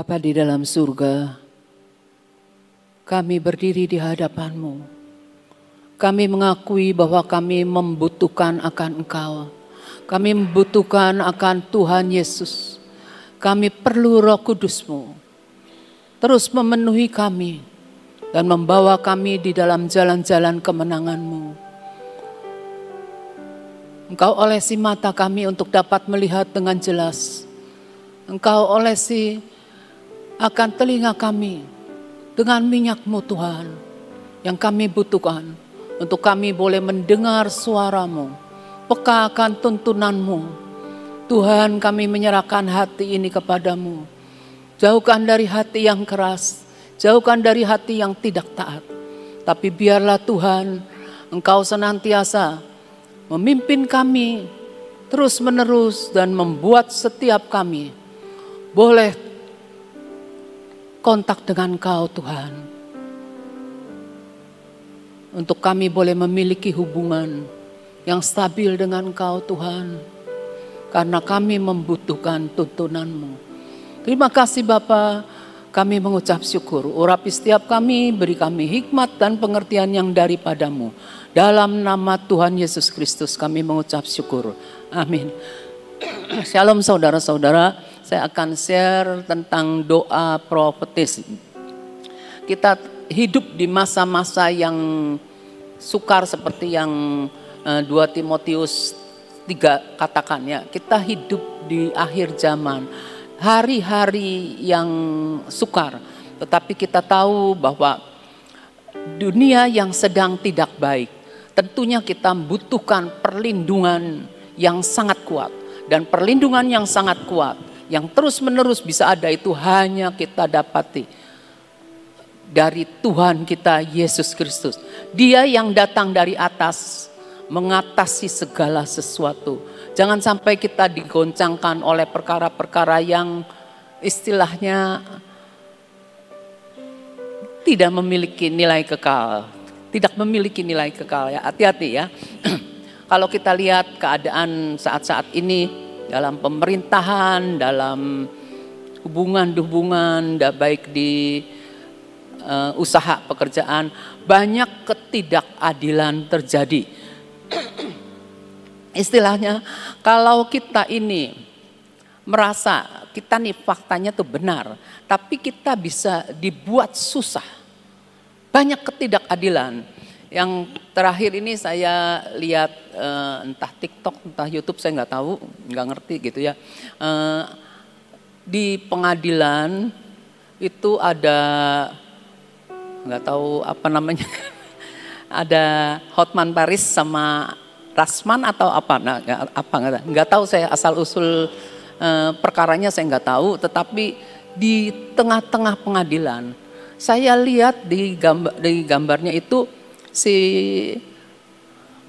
Bapa di dalam surga, kami berdiri di hadapan-Mu. Kami mengakui bahwa kami membutuhkan akan Engkau. Kami membutuhkan akan Tuhan Yesus. Kami perlu Roh Kudus-Mu. Terus memenuhi kami dan membawa kami di dalam jalan-jalan kemenangan-Mu. Engkau olesi mata kami untuk dapat melihat dengan jelas. Engkau olesi akan telinga kami dengan minyak-Mu Tuhan yang kami butuhkan untuk kami boleh mendengar suara-Mu, peka akan tuntunan-Mu. Tuhan, kami menyerahkan hati ini kepadamu. Jauhkan dari hati yang keras, jauhkan dari hati yang tidak taat. Tapi biarlah Tuhan, Engkau senantiasa memimpin kami terus menerus dan membuat setiap kami boleh kontak dengan Engkau Tuhan. Untuk kami boleh memiliki hubungan yang stabil dengan Engkau Tuhan. Karena kami membutuhkan tuntunan-Mu. Terima kasih Bapa, kami mengucap syukur. Urapi setiap kami, beri kami hikmat dan pengertian yang daripada-Mu. Dalam nama Tuhan Yesus Kristus kami mengucap syukur. Amin. Shalom saudara-saudara, saya akan share tentang doa profetis. Kita hidup di masa-masa yang sukar seperti yang 2 Timotius 3 katakan ya. Kita hidup di akhir zaman, hari-hari yang sukar. Tetapi kita tahu bahwa dunia yang sedang tidak baik. Tentunya kita membutuhkan perlindungan yang sangat kuat. Dan perlindungan yang sangat kuat, yang terus-menerus bisa ada itu hanya kita dapati dari Tuhan kita Yesus Kristus. Dia yang datang dari atas mengatasi segala sesuatu. Jangan sampai kita digoncangkan oleh perkara-perkara yang istilahnya tidak memiliki nilai kekal. Tidak memiliki nilai kekal ya. Hati-hati ya. Kalau kita lihat keadaan saat-saat ini dalam pemerintahan, dalam hubungan-hubungan, baik di usaha pekerjaan, banyak ketidakadilan terjadi. Istilahnya kalau kita ini merasa kita nih faktanya tuh benar, tapi kita bisa dibuat susah. Banyak ketidakadilan. Yang terakhir ini saya lihat entah TikTok, entah YouTube, saya nggak tahu, nggak ngerti gitu ya. Di pengadilan itu ada nggak tahu apa namanya, ada Hotman Paris sama Rasman atau apa, nah, nggak tahu saya asal usul perkaranya saya nggak tahu. Tetapi di tengah-tengah pengadilan saya lihat di gambarnya itu si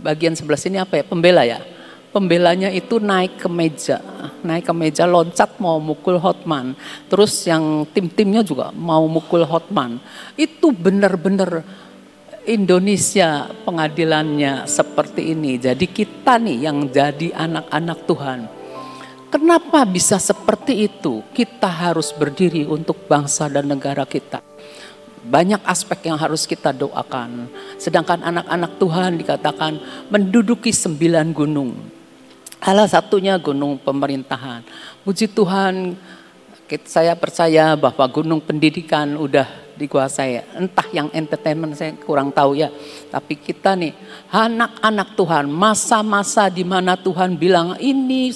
bagian sebelah sini apa ya, pembela ya. Pembelanya itu naik ke meja loncat mau mukul Hotman. Terus yang tim-timnya juga mau mukul Hotman. Itu benar-benar Indonesia pengadilannya seperti ini. Jadi kita nih yang jadi anak-anak Tuhan. Kenapa bisa seperti itu? Kita harus berdiri untuk bangsa dan negara kita. Banyak aspek yang harus kita doakan. Sedangkan anak-anak Tuhan dikatakan menduduki 9 gunung. Salah satunya gunung pemerintahan. Puji Tuhan, saya percaya bahwa gunung pendidikan udah dikuasai. Entah yang entertainment saya kurang tahu ya. Tapi kita nih anak-anak Tuhan, masa-masa di mana Tuhan bilang ini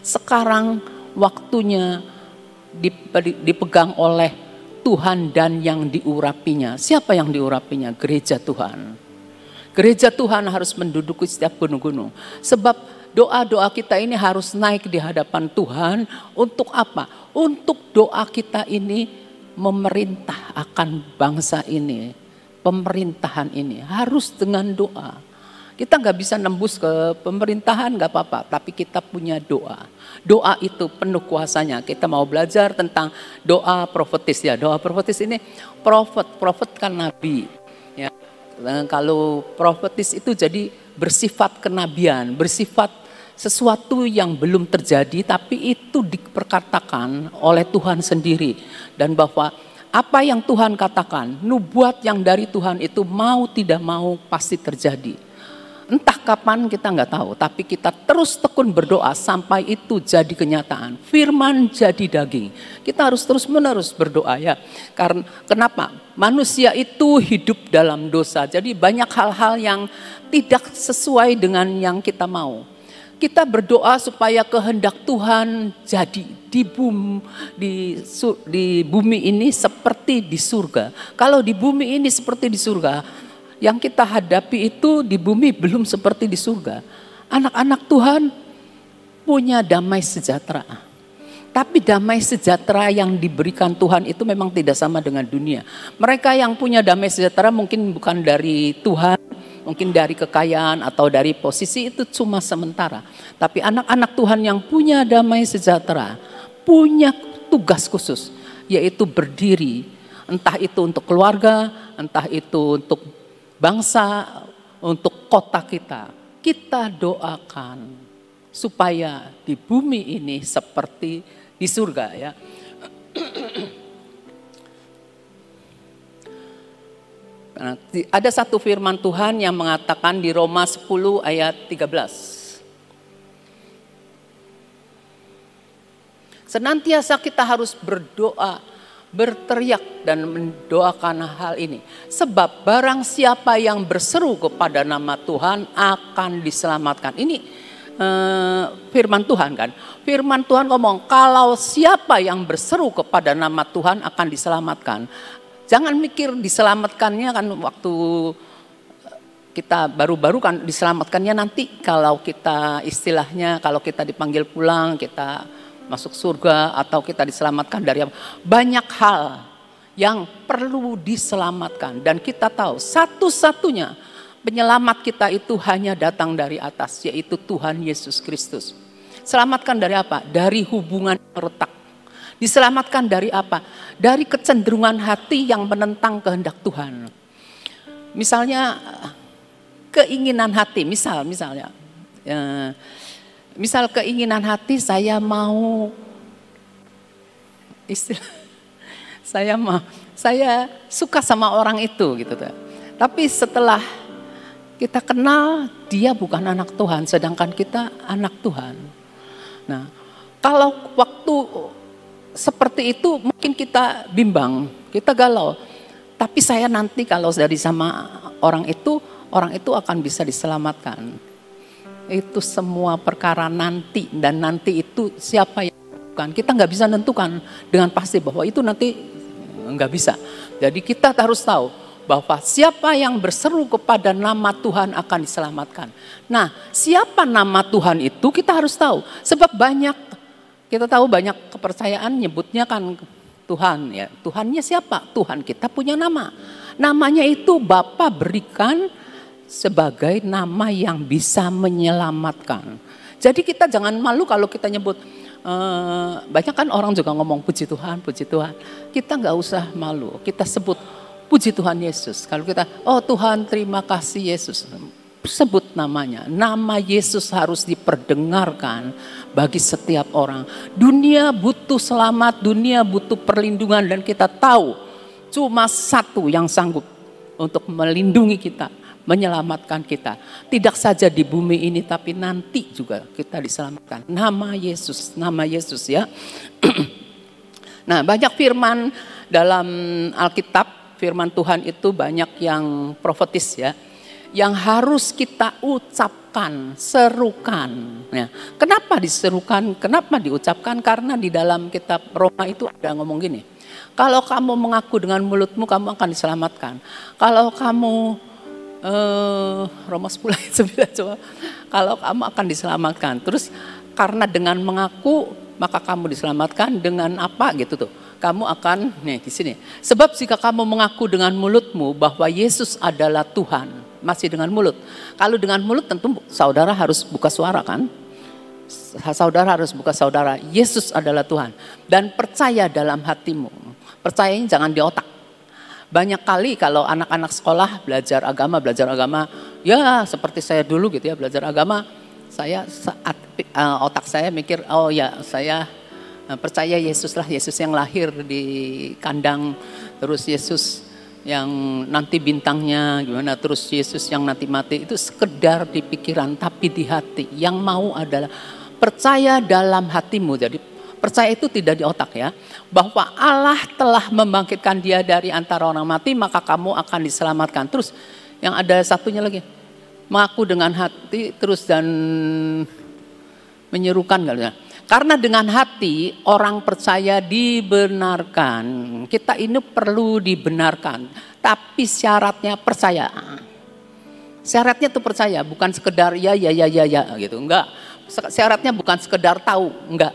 sekarang waktunya dipegang oleh Tuhan dan yang diurapinya. Siapa yang diurapinya? Gereja Tuhan. Gereja Tuhan harus menduduki setiap gunung-gunung. Sebab doa-doa kita ini harus naik di hadapan Tuhan. Untuk apa? Untuk doa kita ini memerintah akan bangsa ini. Pemerintahan ini harus dengan doa. Kita nggak bisa nembus ke pemerintahan, nggak apa-apa. Tapi kita punya doa. Doa itu penuh kuasanya. Kita mau belajar tentang doa profetis ya. Doa profetis ini profet kan nabi. Ya. Kalau profetis itu jadi bersifat kenabian, bersifat sesuatu yang belum terjadi tapi itu diperkatakan oleh Tuhan sendiri. Dan bahwa apa yang Tuhan katakan, nubuat yang dari Tuhan itu mau tidak mau pasti terjadi. Entah kapan kita nggak tahu, tapi kita terus tekun berdoa sampai itu jadi kenyataan. Firman jadi daging. Kita harus terus menerus berdoa ya. Karena kenapa? Manusia itu hidup dalam dosa. Jadi banyak hal-hal yang tidak sesuai dengan yang kita mau. Kita berdoa supaya kehendak Tuhan jadi di bumi ini seperti di surga. Kalau di bumi ini seperti di surga, yang kita hadapi itu di bumi belum seperti di surga. Anak-anak Tuhan punya damai sejahtera. Tapi damai sejahtera yang diberikan Tuhan itu memang tidak sama dengan dunia. Mereka yang punya damai sejahtera mungkin bukan dari Tuhan, mungkin dari kekayaan atau dari posisi, itu cuma sementara. Tapi anak-anak Tuhan yang punya damai sejahtera, punya tugas khusus, yaitu berdiri. Entah itu untuk keluarga, entah itu untuk bangsa, untuk kota kita. Kita doakan supaya di bumi ini seperti di surga ya. Nah, ada satu firman Tuhan yang mengatakan di Roma 10 ayat 13. Senantiasa kita harus berdoa, berteriak dan mendoakan hal ini. Sebab barang siapa yang berseru kepada nama Tuhan akan diselamatkan. Ini firman Tuhan kan. Firman Tuhan ngomong kalau siapa yang berseru kepada nama Tuhan akan diselamatkan. Jangan mikir diselamatkannya kan waktu kita baru-baru kan, diselamatkannya nanti kalau kita istilahnya kalau kita dipanggil pulang, kita masuk surga atau kita diselamatkan dari apa. Banyak hal yang perlu diselamatkan dan kita tahu satu-satunya penyelamat kita itu hanya datang dari atas, yaitu Tuhan Yesus Kristus. Selamatkan dari apa? Dari hubungan yang retak. Diselamatkan dari apa? Dari kecenderungan hati yang menentang kehendak Tuhan. Misalnya keinginan hati, misalnya misal keinginan hati saya mau saya suka sama orang itu gitu. Tapi setelah kita kenal dia bukan anak Tuhan, sedangkan kita anak Tuhan. Nah, kalau waktu seperti itu mungkin kita bimbang, kita galau. Tapi saya nanti kalau dari sama orang itu akan bisa diselamatkan. Itu semua perkara nanti, dan nanti itu siapa yang menentukan. Kita nggak bisa menentukan dengan pasti bahwa itu nanti nggak bisa. Jadi kita harus tahu bahwa siapa yang berseru kepada nama Tuhan akan diselamatkan. Nah, siapa nama Tuhan itu kita harus tahu. Sebab kita tahu banyak kepercayaan nyebutnya kan Tuhan ya. Tuhannya siapa? Tuhan kita punya nama. Namanya itu Bapa berikan sebagai nama yang bisa menyelamatkan. Jadi kita jangan malu kalau kita nyebut. Banyak kan orang juga ngomong puji Tuhan, puji Tuhan. Kita nggak usah malu. Kita sebut puji Tuhan Yesus. Kalau kita, oh Tuhan terima kasih Yesus. Sebut namanya. Nama Yesus harus diperdengarkan bagi setiap orang. Dunia butuh selamat, dunia butuh perlindungan, dan kita tahu cuma satu yang sanggup untuk melindungi kita, menyelamatkan kita. Tidak saja di bumi ini tapi nanti juga kita diselamatkan. Nama Yesus ya. Nah, banyak firman dalam Alkitab, firman Tuhan itu banyak yang profetis ya, yang harus kita ucapkan, serukan. Nah, kenapa diserukan? Kenapa diucapkan? Karena di dalam kitab Roma itu ada ngomong gini. Kalau kamu mengaku dengan mulutmu, kamu akan diselamatkan. Kalau kamu Roma 10 ayat 9 coba. Kalau kamu akan diselamatkan. Terus karena dengan mengaku maka kamu diselamatkan dengan apa gitu tuh. Kamu akan nih di sini. Sebab jika kamu mengaku dengan mulutmu bahwa Yesus adalah Tuhan, masih dengan mulut. Kalau dengan mulut tentu saudara harus buka suara kan? Saudara harus buka saudara. Yesus adalah Tuhan dan percaya dalam hatimu. Percayanya jangan di otak. Banyak kali kalau anak-anak sekolah belajar agama, ya seperti saya dulu gitu ya, belajar agama. Saya saat otak saya mikir, oh ya saya percaya Yesus lah, Yesus yang lahir di kandang, terus Yesus yang nanti bintangnya gimana, terus Yesus yang nanti mati. Itu sekedar di pikiran, tapi di hati yang mau adalah percaya dalam hatimu. Jadi percaya itu tidak di otak ya, bahwa Allah telah membangkitkan dia dari antara orang mati, maka kamu akan diselamatkan. Terus yang ada satunya lagi, mengaku dengan hati terus dan menyerukan kali ya. Karena dengan hati orang percaya dibenarkan. Kita ini perlu dibenarkan, tapi syaratnya percaya. Syaratnya itu percaya, bukan sekedar ya gitu, enggak. Syaratnya bukan sekedar tahu, enggak.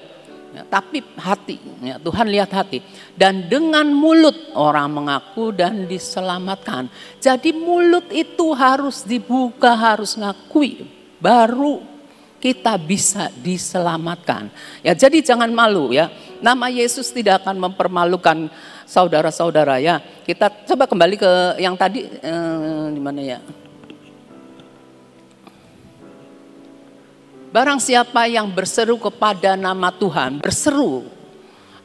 Ya, tapi hati, ya, Tuhan lihat hati. Dan dengan mulut orang mengaku dan diselamatkan. Jadi mulut itu harus dibuka, harus ngakui, baru kita bisa diselamatkan. Ya, jadi jangan malu ya. Nama Yesus tidak akan mempermalukan saudara-saudara ya. Kita coba kembali ke yang tadi di mana ya? Barang siapa yang berseru kepada nama Tuhan, berseru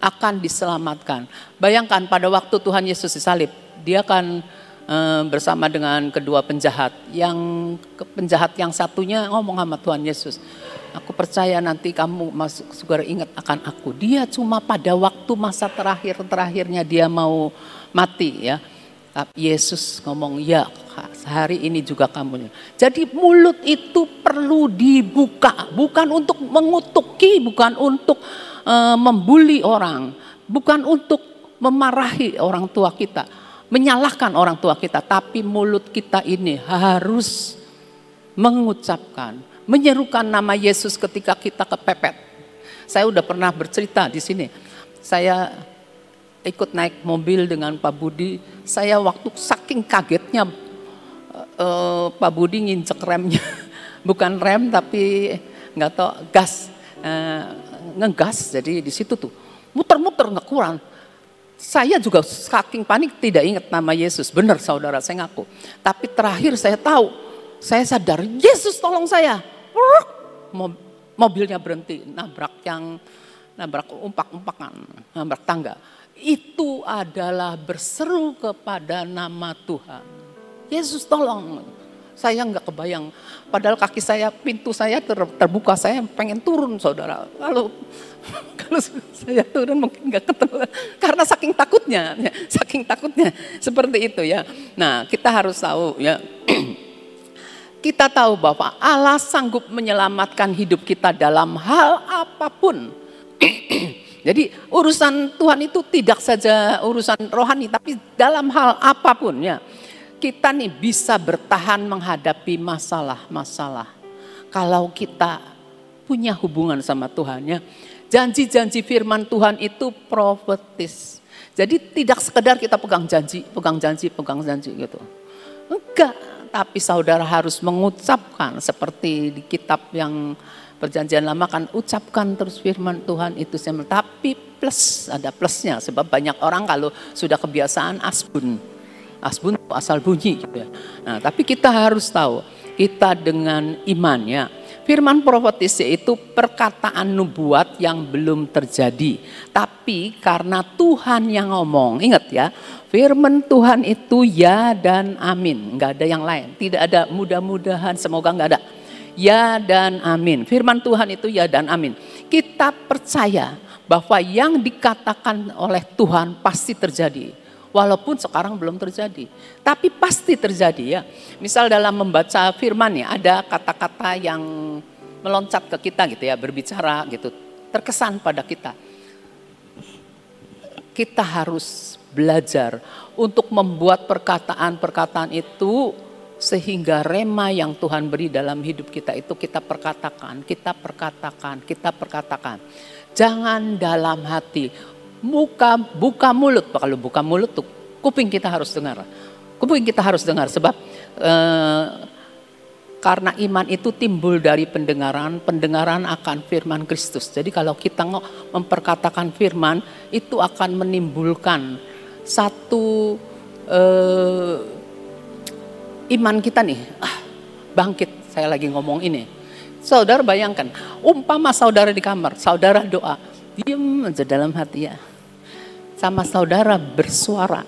akan diselamatkan. Bayangkan pada waktu Tuhan Yesus disalib, dia akan bersama dengan kedua penjahat. Penjahat yang satunya ngomong sama Tuhan Yesus, aku percaya nanti kamu masuk surga, ingat akan aku. Dia cuma pada waktu masa terakhirnya dia mau mati ya. Tapi Yesus ngomong, ya hari ini juga kamu. Jadi mulut itu perlu dibuka, bukan untuk mengutuki, bukan untuk membuli orang, bukan untuk memarahi orang tua kita, menyalahkan orang tua kita, tapi mulut kita ini harus mengucapkan, menyerukan nama Yesus ketika kita kepepet. Saya udah pernah bercerita di sini. Saya ikut naik mobil dengan Pak Budi. Saya waktu saking kagetnya Pak Budi nginjek remnya, bukan rem tapi nggak tahu gas, ngegas. Jadi di situ tuh muter-muter nggak kurang. Saya juga saking panik tidak ingat nama Yesus. Benar saudara, saya ngaku. Tapi terakhir saya tahu, saya sadar, Yesus tolong saya. Mobilnya berhenti, nabrak umpak-umpakan, nabrak tangga. Itu adalah berseru kepada nama Tuhan. Yesus tolong. Saya nggak kebayang, padahal kaki saya, pintu saya terbuka, saya pengen turun saudara. Kalau saya turun mungkin nggak ketemu, karena saking takutnya seperti itu ya. Nah kita harus tahu ya, kita tahu bahwa Allah sanggup menyelamatkan hidup kita dalam hal apapun. Jadi urusan Tuhan itu tidak saja urusan rohani, tapi dalam hal apapun ya. Kita nih bisa bertahan menghadapi masalah-masalah. Kalau kita punya hubungan sama Tuhan ya. Janji-janji firman Tuhan itu profetis. Jadi tidak sekedar kita pegang janji gitu. Enggak, tapi saudara harus mengucapkan seperti di kitab yang Perjanjian Lama kan, ucapkan terus firman Tuhan itu. Tapi plus, ada plusnya, sebab banyak orang kalau sudah kebiasaan asbun asal bunyi gitu ya. Nah, tapi kita harus tahu, kita dengan iman ya. Firman profetis itu perkataan nubuat yang belum terjadi. Tapi karena Tuhan yang ngomong, ingat ya, firman Tuhan itu ya dan amin. Enggak ada yang lain, tidak ada mudah-mudahan, semoga enggak ada. Ya dan amin. Firman Tuhan itu ya dan amin. Kita percaya bahwa yang dikatakan oleh Tuhan pasti terjadi. Walaupun sekarang belum terjadi, tapi pasti terjadi ya. Misal dalam membaca firman ya, ada kata-kata yang meloncat ke kita gitu ya, berbicara gitu, terkesan pada kita. Kita harus belajar untuk membuat perkataan-perkataan itu sehingga rema yang Tuhan beri dalam hidup kita itu kita perkatakan. Jangan dalam hati. Buka mulut. Kalau buka mulut tuh kuping kita harus dengar. Sebab karena iman itu timbul dari pendengaran akan firman Kristus. Jadi kalau kita memperkatakan firman itu akan menimbulkan satu iman kita nih bangkit. Saya lagi ngomong ini. Saudara bayangkan, umpama saudara di kamar, saudara doa, diem aja dalam hati ya. Sama saudara bersuara.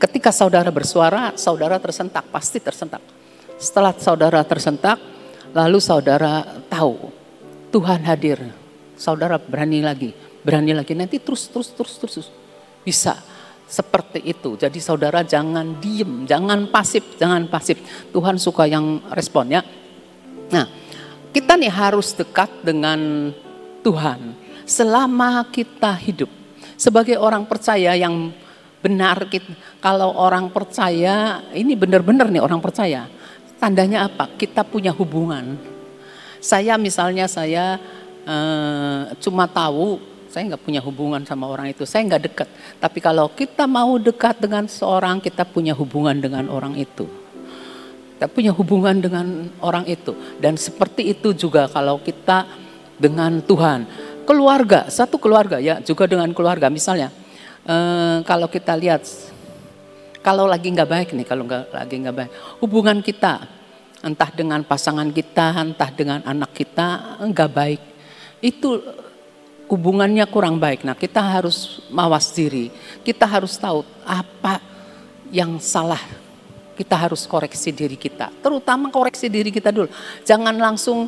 Ketika saudara bersuara, saudara tersentak, pasti tersentak. Setelah saudara tersentak, lalu saudara tahu Tuhan hadir. Saudara berani lagi, nanti terus. Bisa seperti itu. Jadi saudara jangan diem, jangan pasif. Tuhan suka yang respon ya. Nah, kita nih harus dekat dengan Tuhan selama kita hidup. Sebagai orang percaya yang benar, kalau orang percaya, ini benar-benar nih orang percaya. Tandanya apa? Kita punya hubungan. Saya misalnya cuma tahu, saya nggak punya hubungan sama orang itu, saya nggak dekat. Tapi kalau kita mau dekat dengan seorang, kita punya hubungan dengan orang itu. Kita punya hubungan dengan orang itu. Dan seperti itu juga kalau kita dengan Tuhan. Keluarga, satu keluarga ya, juga dengan keluarga. Misalnya, kalau kita lihat, kalau lagi nggak baik nih, lagi nggak baik, hubungan kita, entah dengan pasangan kita, entah dengan anak kita, nggak baik. Itu hubungannya kurang baik. Nah, kita harus mawas diri. Kita harus tahu apa yang salah. Kita harus koreksi diri kita. Terutama koreksi diri kita dulu. Jangan langsung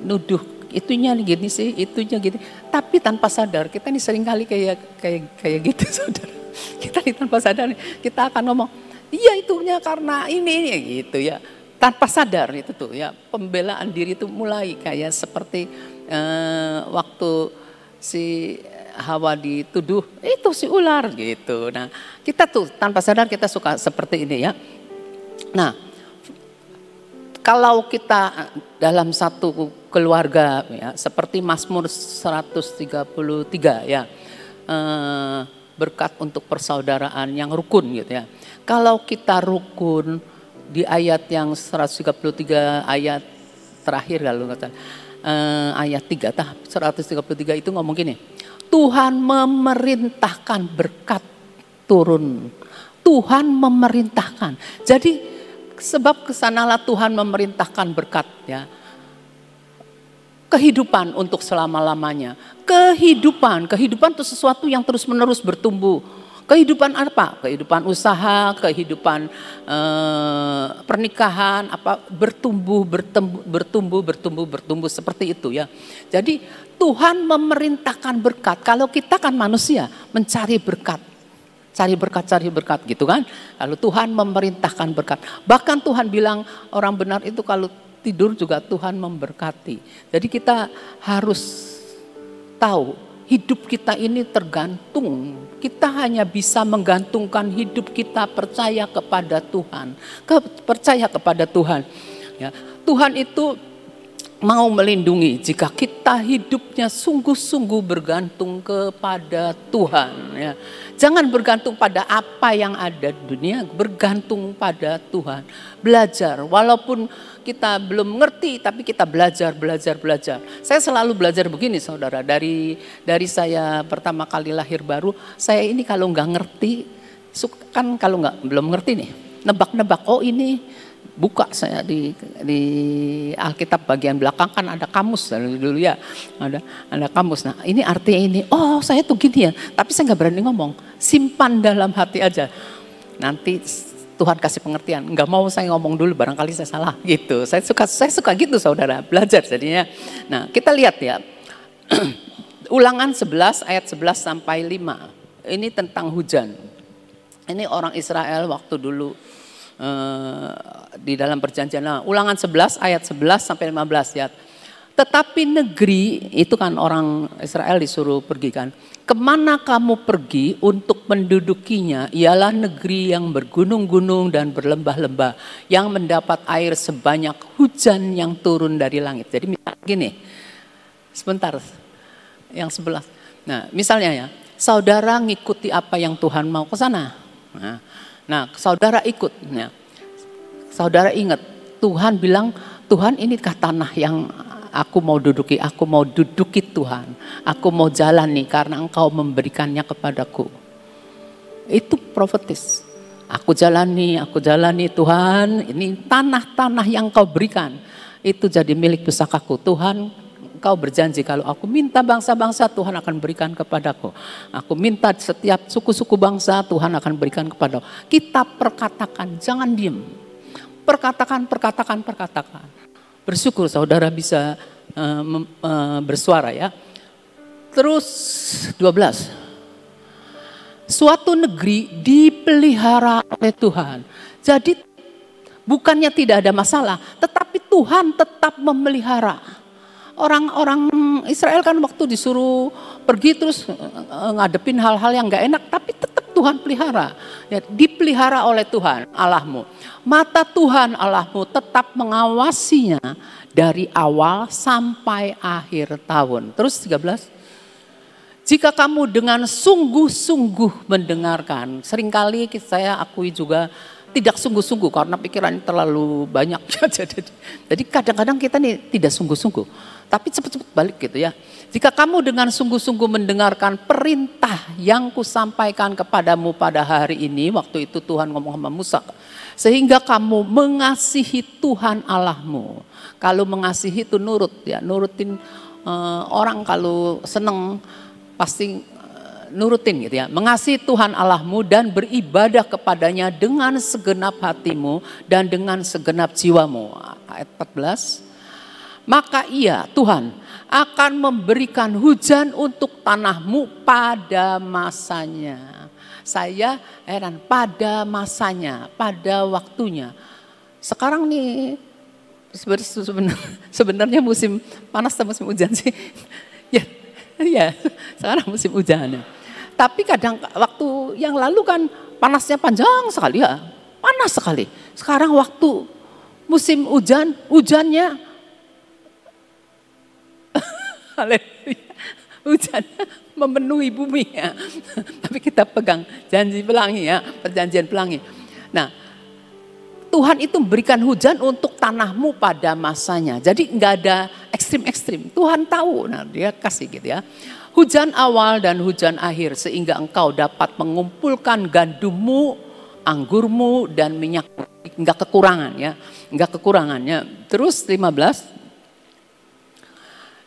nuduh itunya gini sih, itunya gini. Tapi tanpa sadar, kita ini sering kali kayak gitu saudara. Kita ini tanpa sadar, kita akan ngomong, iya itunya karena ini gitu ya. Tanpa sadar itu tuh ya, pembelaan diri itu mulai kayak seperti waktu si Hawa dituduh, itu si ular gitu. Nah, kita tuh tanpa sadar kita suka seperti ini ya. Nah, kalau kita dalam satu keluarga ya, seperti Mazmur 133 ya, berkat untuk persaudaraan yang rukun gitu ya. Kalau kita rukun di ayat yang 133 ayat terakhir kalau kata ayat 3 133 itu ngomong gini. Tuhan memerintahkan berkat turun. Tuhan memerintahkan. Jadi sebab kesanalah Tuhan memerintahkan berkat ya. Kehidupan untuk selama-lamanya. Kehidupan itu sesuatu yang terus-menerus bertumbuh. Kehidupan apa? Kehidupan usaha, kehidupan pernikahan, bertumbuh seperti itu ya. Jadi Tuhan memerintahkan berkat. Kalau kita kan manusia mencari berkat. Cari berkat gitu kan. Lalu Tuhan memerintahkan berkat. Bahkan Tuhan bilang orang benar itu kalau tidur juga Tuhan memberkati. Jadi kita harus tahu hidup kita ini tergantung. Kita hanya bisa menggantungkan hidup kita percaya kepada Tuhan. Percaya kepada Tuhan. Ya, Tuhan itu mau melindungi jika kita hidupnya sungguh-sungguh bergantung kepada Tuhan. Ya. Jangan bergantung pada apa yang ada di dunia, bergantung pada Tuhan. Belajar, walaupun kita belum ngerti, tapi kita belajar. Saya selalu belajar begini saudara, dari saya pertama kali lahir baru, saya ini kalau nggak ngerti, kan kalau belum ngerti nih, nebak-nebak, oh ini, buka saya di Alkitab bagian belakang kan ada kamus dulu ya, ada kamus. Nah ini artinya ini, oh saya tuh gini ya, tapi saya nggak berani ngomong, simpan dalam hati aja. Nanti Tuhan kasih pengertian, nggak mau saya ngomong dulu, barangkali saya salah gitu. Saya suka gitu saudara, belajar jadinya. Nah kita lihat ya, Ulangan 11 ayat 11 sampai 5, ini tentang hujan. Ini orang Israel waktu dulu di dalam perjanjian lama. Ulangan 11 ayat 11 sampai 15 ya. Tetapi negeri, itu kan orang Israel disuruh pergi kan. Kemana kamu pergi untuk mendudukinya ialah negeri yang bergunung-gunung dan berlembah-lembah. Yang mendapat air sebanyak hujan yang turun dari langit. Jadi misalnya gini, sebentar yang 11. Nah misalnya ya, saudara ngikuti apa yang Tuhan mau ke sana. Nah saudara ikut. Ya. Saudara ingat, Tuhan bilang, Tuhan inikah tanah yang aku mau duduki Tuhan. Aku mau jalani karena engkau memberikannya kepadaku. Itu profetis. Aku jalani Tuhan, ini tanah-tanah yang kau berikan. itu jadi milik pusakaku. Tuhan, Engkau berjanji kalau aku minta bangsa-bangsa, Tuhan akan berikan kepadaku. Aku minta setiap suku-suku bangsa, Tuhan akan berikan kepadaku. Kita perkatakan, jangan diem. Perkatakan. Bersyukur saudara bisa bersuara ya. Terus 12. Suatu negeri dipelihara oleh Tuhan. Jadi bukannya tidak ada masalah, tetapi Tuhan tetap memelihara. Orang-orang Israel kan waktu disuruh pergi terus ngadepin hal-hal yang gak enak, tapi tetap Tuhan pelihara. Ya, dipelihara oleh Tuhan Allahmu. Mata Tuhan Allahmu tetap mengawasinya dari awal sampai akhir tahun. Terus 13. Jika kamu dengan sungguh-sungguh mendengarkan, seringkali saya akui juga tidak sungguh-sungguh karena pikiran terlalu banyak. Jadi kadang-kadang kita nih tidak sungguh-sungguh, tapi cepat-cepat balik gitu ya. Jika kamu dengan sungguh-sungguh mendengarkan perintah yang kusampaikan kepadamu pada hari ini, waktu itu Tuhan ngomong sama Musa, sehingga kamu mengasihi Tuhan Allahmu. Kalau mengasihi itu nurut ya, nurutin orang kalau seneng pasti nurutin gitu ya. Mengasihi Tuhan Allahmu dan beribadah kepadanya dengan segenap hatimu dan dengan segenap jiwamu. Ayat 14. Maka ia, Tuhan, akan memberikan hujan untuk tanahmu pada masanya. Saya heran, pada masanya, pada waktunya. Sekarang nih sebenarnya musim panas atau musim hujan sih? Ya, sekarang musim hujan. Tapi kadang waktu yang lalu kan panasnya panjang sekali ya, panas sekali. Sekarang waktu musim hujan, hujannya hujannya memenuhi bumi ya. Tapi kita pegang janji pelangi ya, perjanjian pelangi. Nah, Tuhan itu memberikan hujan untuk tanahmu pada masanya. Jadi nggak ada ekstrim-ekstrim. Tuhan tahu, nah dia kasih gitu ya. Hujan awal dan hujan akhir sehingga engkau dapat mengumpulkan gandummu, anggurmu dan minyak. Nggak kekurangan ya, nggak kekurangannya. Terus 15.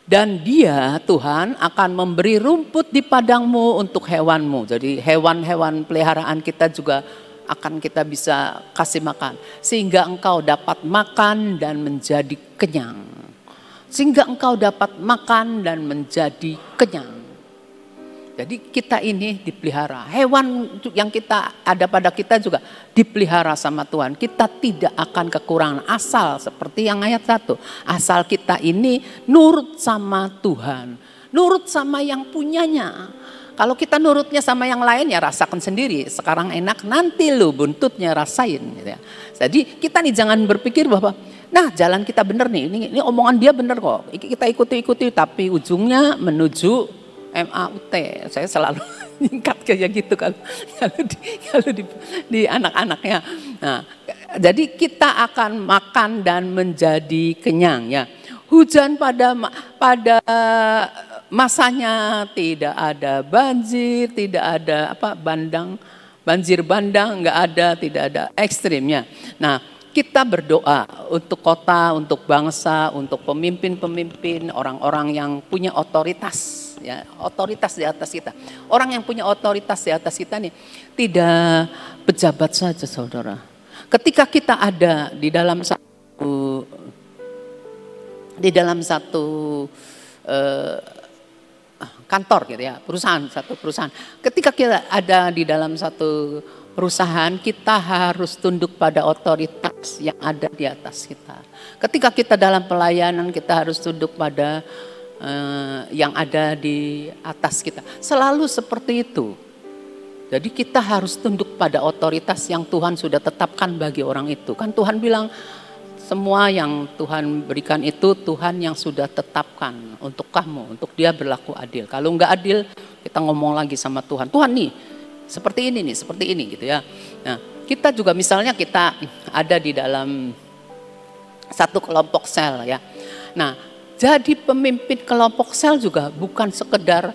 Dan dia Tuhan akan memberi rumput di padangmu untuk hewanmu. Jadi hewan-hewan peliharaan kita juga akan kita bisa kasih makan. Sehingga engkau dapat makan dan menjadi kenyang. Sehingga engkau dapat makan dan menjadi kenyang. Jadi kita ini dipelihara. Hewan yang kita ada pada kita juga dipelihara sama Tuhan. Kita tidak akan kekurangan. Asal seperti yang ayat 1. Asal kita ini nurut sama Tuhan. Nurut sama yang punyanya. Kalau kita nurutnya sama yang lain ya rasakan sendiri. Sekarang enak, nanti lu buntutnya rasain. Gitu ya. Jadi kita nih jangan berpikir bahwa nah jalan kita bener nih. Ini omongan dia bener kok. Kita ikuti-ikuti tapi ujungnya menuju MAUT. Saya selalu nyingkat kayak gitu kalau di anak-anaknya. Nah, jadi kita akan makan dan menjadi kenyang ya. Hujan pada masanya, tidak ada banjir, tidak ada banjir bandang, nggak ada, tidak ada ekstrimnya. Nah, kita berdoa untuk kota, untuk bangsa, untuk pemimpin-pemimpin, orang-orang yang punya otoritas, ya, otoritas di atas kita. Orang yang punya otoritas di atas kita nih tidak pejabat saja, saudara. Ketika kita ada di dalam satu kantor gitu ya, satu perusahaan. Ketika kita ada di dalam satu perusahaan, kita harus tunduk pada otoritas yang ada di atas kita. Ketika kita dalam pelayanan, kita harus tunduk pada yang ada di atas kita. Selalu seperti itu. Jadi kita harus tunduk pada otoritas yang Tuhan sudah tetapkan bagi orang itu. Kan Tuhan bilang, semua yang Tuhan berikan itu Tuhan yang sudah tetapkan untuk kamu, untuk dia berlaku adil. Kalau enggak adil, kita ngomong lagi sama Tuhan. Tuhan nih, seperti ini gitu ya. Nah, kita juga misalnya kita ada di dalam satu kelompok sel ya. Nah, jadi pemimpin kelompok sel juga bukan sekedar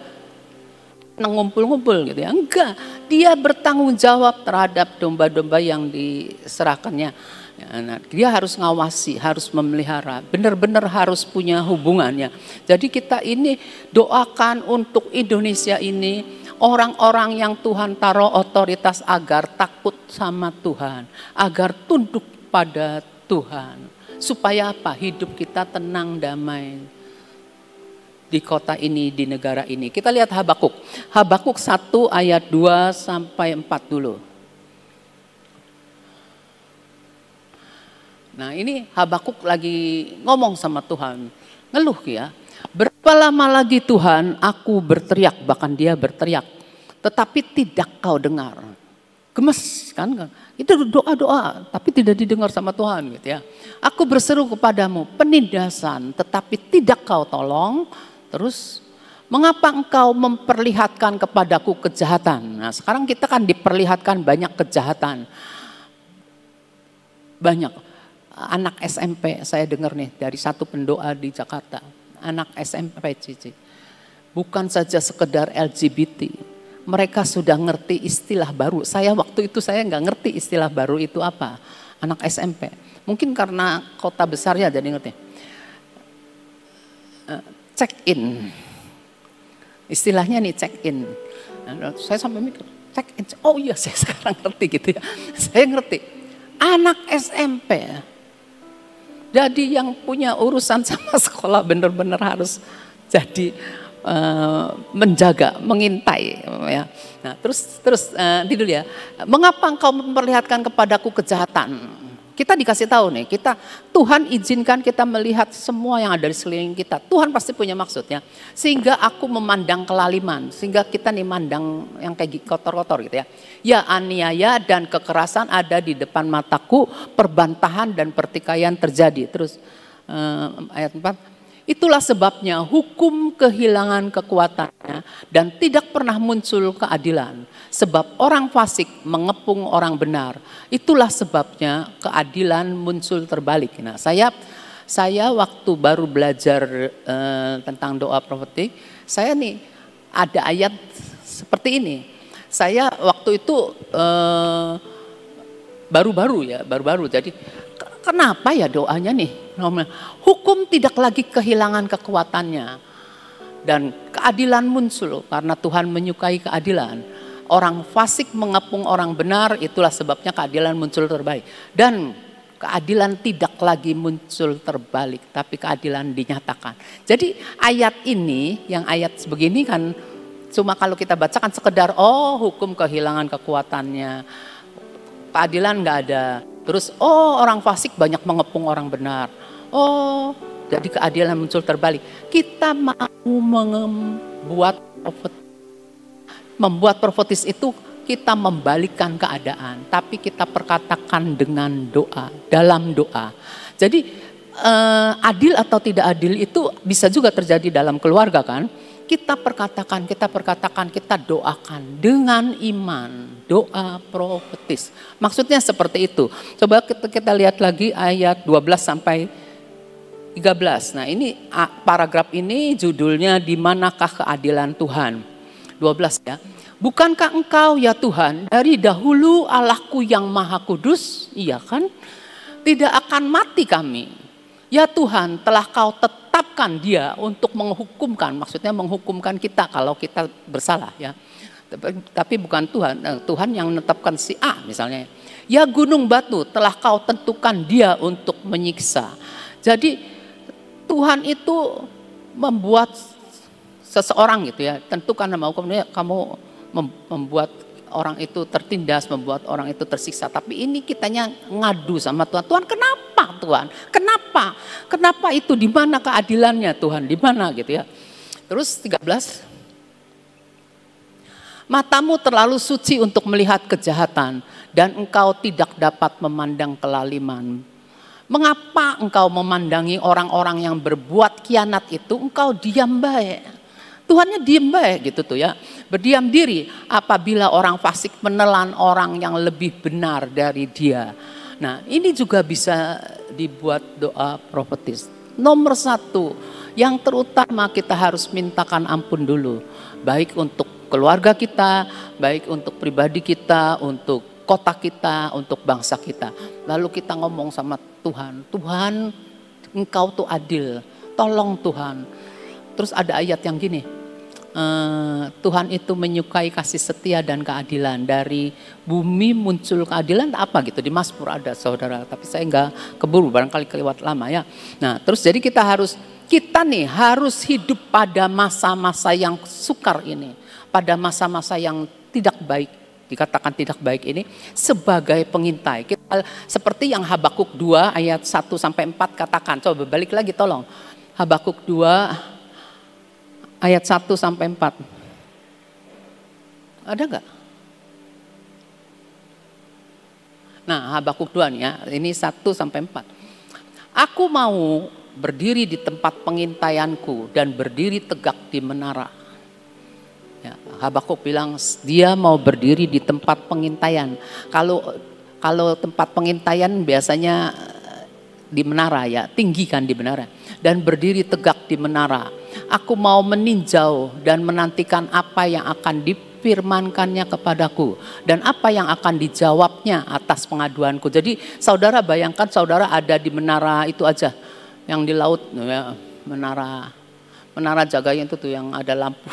ngumpul-ngumpul gitu ya. Enggak, dia bertanggung jawab terhadap domba-domba yang diserahkannya. Ya, nah, dia harus ngawasi, harus memelihara, benar-benar harus punya hubungannya. Jadi kita ini doakan untuk Indonesia ini, orang-orang yang Tuhan taruh otoritas agar takut sama Tuhan, agar tunduk pada Tuhan. Supaya apa? Hidup kita tenang, damai di kota ini, di negara ini. Kita lihat Habakuk. Habakuk 1 ayat 2 sampai 4 dulu. Nah ini Habakuk lagi ngomong sama Tuhan, ngeluh ya. Berapa lama lagi Tuhan aku berteriak, bahkan dia berteriak, tetapi tidak kau dengar. Gemes kan, itu doa-doa tapi tidak didengar sama Tuhan gitu ya. Aku berseru kepadamu penindasan tetapi tidak kau tolong. Terus mengapa engkau memperlihatkan kepadaku kejahatan? Nah sekarang kita kan diperlihatkan banyak kejahatan. Banyak. Anak SMP saya dengar nih dari satu pendoa di Jakarta. Anak SMP Cici. Bukan saja sekedar LGBT. Mereka sudah ngerti istilah baru. Saya waktu itu saya nggak ngerti istilah baru itu apa. Anak SMP. Mungkin karena kota besar ya jadi ngerti. Check in. Istilahnya nih check in. Saya sampai mikir check in. Oh iya saya sekarang ngerti gitu ya. Saya ngerti. Anak SMP. Jadi yang punya urusan sama sekolah benar-benar harus jadi menjaga, mengintai ya. Nah, terus dulu ya. Mengapa engkau memperlihatkan kepadaku kejahatan? Kita dikasih tahu nih, Tuhan izinkan kita melihat semua yang ada di sekeliling kita. Tuhan pasti punya maksudnya. Sehingga aku memandang kelaliman, sehingga kita nih mandang yang kayak kotor-kotor gitu ya. Ya aniaya dan kekerasan ada di depan mataku, perbantahan dan pertikaian terjadi. Terus ayat 4. Itulah sebabnya hukum kehilangan kekuatannya dan tidak pernah muncul keadilan. Sebab orang fasik mengepung orang benar. Itulah sebabnya keadilan muncul terbalik. Nah, saya waktu baru belajar tentang doa profetik, saya nih ada ayat seperti ini. Saya waktu itu baru-baru. Jadi kenapa ya doanya nih? Hukum tidak lagi kehilangan kekuatannya dan keadilan muncul karena Tuhan menyukai keadilan. Orang fasik mengepung orang benar, itulah sebabnya keadilan muncul terbalik. Dan keadilan tidak lagi muncul terbalik, tapi keadilan dinyatakan. Jadi ayat ini, yang ayat sebegini kan cuma kalau kita bacakan sekedar hukum kehilangan kekuatannya, keadilan nggak ada. Terus orang fasik banyak mengepung orang benar. Jadi keadilan muncul terbalik. Kita mau membuat profetis itu kita membalikkan keadaan. Tapi kita perkatakan dengan doa, dalam doa. Jadi adil atau tidak adil itu bisa juga terjadi dalam keluarga kan. Kita perkatakan, kita doakan dengan iman, doa profetis. Maksudnya seperti itu. Coba kita lihat lagi ayat 12 sampai 13. Nah ini paragraf ini judulnya di manakah keadilan Tuhan? 12 ya. Bukankah engkau ya Tuhan dari dahulu Allahku yang maha kudus? Iya kan? Tidak akan mati kami. Ya Tuhan telah kau tetapkan dia untuk menghukumkan. Maksudnya menghukumkan kita kalau kita bersalah ya. Tapi bukan Tuhan. Tuhan yang menetapkan si A misalnya. Ya gunung batu telah kau tentukan dia untuk menyiksa. Jadi Tuhan itu membuat seseorang gitu ya, tentukan nama hukumnya, kamu membuat orang itu tertindas, membuat orang itu tersiksa. Tapi ini kitanya ngadu sama Tuhan. Tuhan kenapa Tuhan? Kenapa? Kenapa itu? Di mana keadilannya Tuhan? Di mana gitu ya? Terus 13. Matamu terlalu suci untuk melihat kejahatan dan engkau tidak dapat memandang kelaliman. Mengapa engkau memandangi orang-orang yang berbuat kianat itu, engkau diam baik. Tuhannya diam baik gitu tuh ya. Berdiam diri apabila orang fasik menelan orang yang lebih benar dari dia. Nah ini juga bisa dibuat doa profetis. Nomor 1, yang terutama kita harus mintakan ampun dulu. Baik untuk keluarga kita, baik untuk pribadi kita, untuk kota kita, untuk bangsa kita. Lalu kita ngomong sama Tuhan, Tuhan Engkau tuh adil, tolong Tuhan. Terus ada ayat yang gini, Tuhan itu menyukai kasih setia dan keadilan. Dari bumi muncul keadilan apa gitu, di Mazmur ada saudara, tapi saya nggak keburu, barangkali kelewat lama ya. Nah terus jadi kita nih harus hidup pada masa-masa yang sukar ini, pada masa-masa yang tidak baik, dikatakan tidak baik ini sebagai pengintai. Kita seperti yang Habakuk 2 ayat 1-4 katakan, coba balik lagi tolong. Habakuk 2 ayat 1-4. Ada nggak? Nah Habakuk 2 nih ya, ini 1-4. Aku mau berdiri di tempat pengintaianku dan berdiri tegak di menara. Ya, Habakuk bilang dia mau berdiri di tempat pengintaian. Kalau tempat pengintaian biasanya di menara ya, tinggi kan di menara. Dan berdiri tegak di menara. Aku mau meninjau dan menantikan apa yang akan difirmankannya kepadaku dan apa yang akan dijawabnya atas pengaduanku. Jadi saudara bayangkan saudara ada di menara itu aja, yang di laut ya, menara jaganya itu tuh yang ada lampu.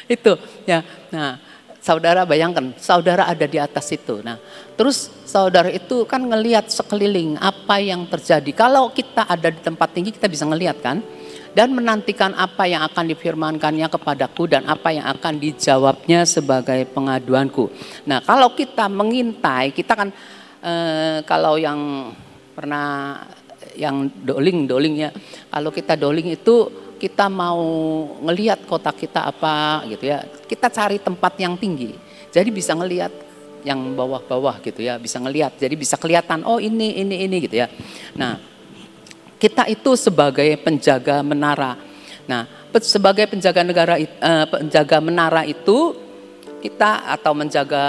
Itu ya. Nah, saudara bayangkan, saudara ada di atas itu. Nah, terus saudara itu kan ngelihat sekeliling apa yang terjadi. Kalau kita ada di tempat tinggi kita bisa ngelihat kan, dan menantikan apa yang akan difirmankannya kepadaku dan apa yang akan dijawabnya sebagai pengaduanku. Nah, kalau kita mengintai, kita kan kalau yang pernah yang doling ya, kalau kita doling itu kita mau ngelihat kota kita apa gitu ya, kita cari tempat yang tinggi, jadi bisa ngelihat yang bawah-bawah gitu ya, bisa ngelihat, jadi bisa kelihatan oh ini gitu ya. Nah kita itu sebagai penjaga menara. Nah sebagai penjaga penjaga menara itu kita atau menjaga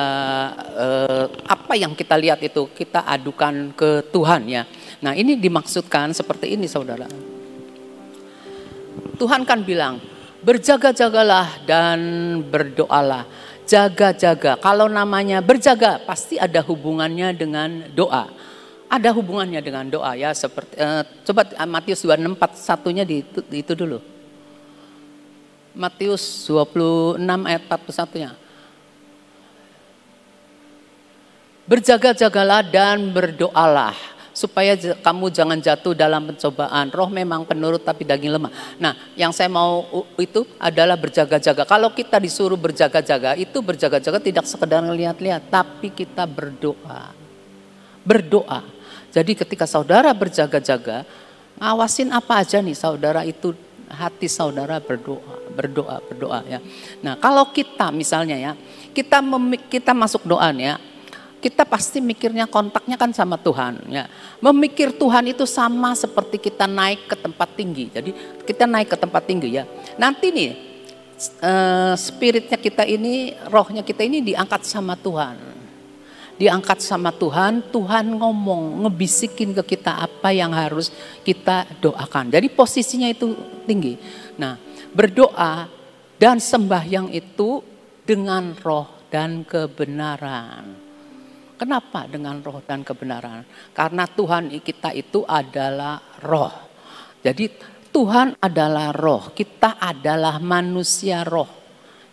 apa yang kita lihat itu kita adukan ke Tuhan ya. Nah ini dimaksudkan seperti ini saudara. Tuhan kan bilang, berjaga-jagalah dan berdoalah. Jaga-jaga, kalau namanya berjaga pasti ada hubungannya dengan doa. Ada hubungannya dengan doa ya. Seperti coba Matius 26:41-nya itu dulu. Matius 26 ayat 41-nya. Berjaga-jagalah dan berdoalah, supaya kamu jangan jatuh dalam pencobaan. Roh memang penurut tapi daging lemah. Nah yang saya mau itu adalah berjaga-jaga. Kalau kita disuruh berjaga-jaga, itu berjaga-jaga tidak sekedar ngeliat-liat, tapi kita berdoa. Berdoa. Jadi ketika saudara berjaga-jaga, ngawasin apa aja nih saudara itu, hati saudara berdoa ya. Nah kalau kita misalnya ya, kita masuk doa ya, kita pasti mikirnya kontaknya kan sama Tuhan ya. Memikir Tuhan itu sama seperti kita naik ke tempat tinggi. Jadi kita naik ke tempat tinggi ya. Nanti nih spiritnya kita ini, rohnya kita ini diangkat sama Tuhan. Diangkat sama Tuhan, Tuhan ngomong, ngebisikin ke kita apa yang harus kita doakan. Jadi posisinya itu tinggi. Nah berdoa dan sembahyang itu dengan roh dan kebenaran. Kenapa dengan roh dan kebenaran? Karena Tuhan kita itu adalah roh. Jadi Tuhan adalah roh, kita adalah manusia roh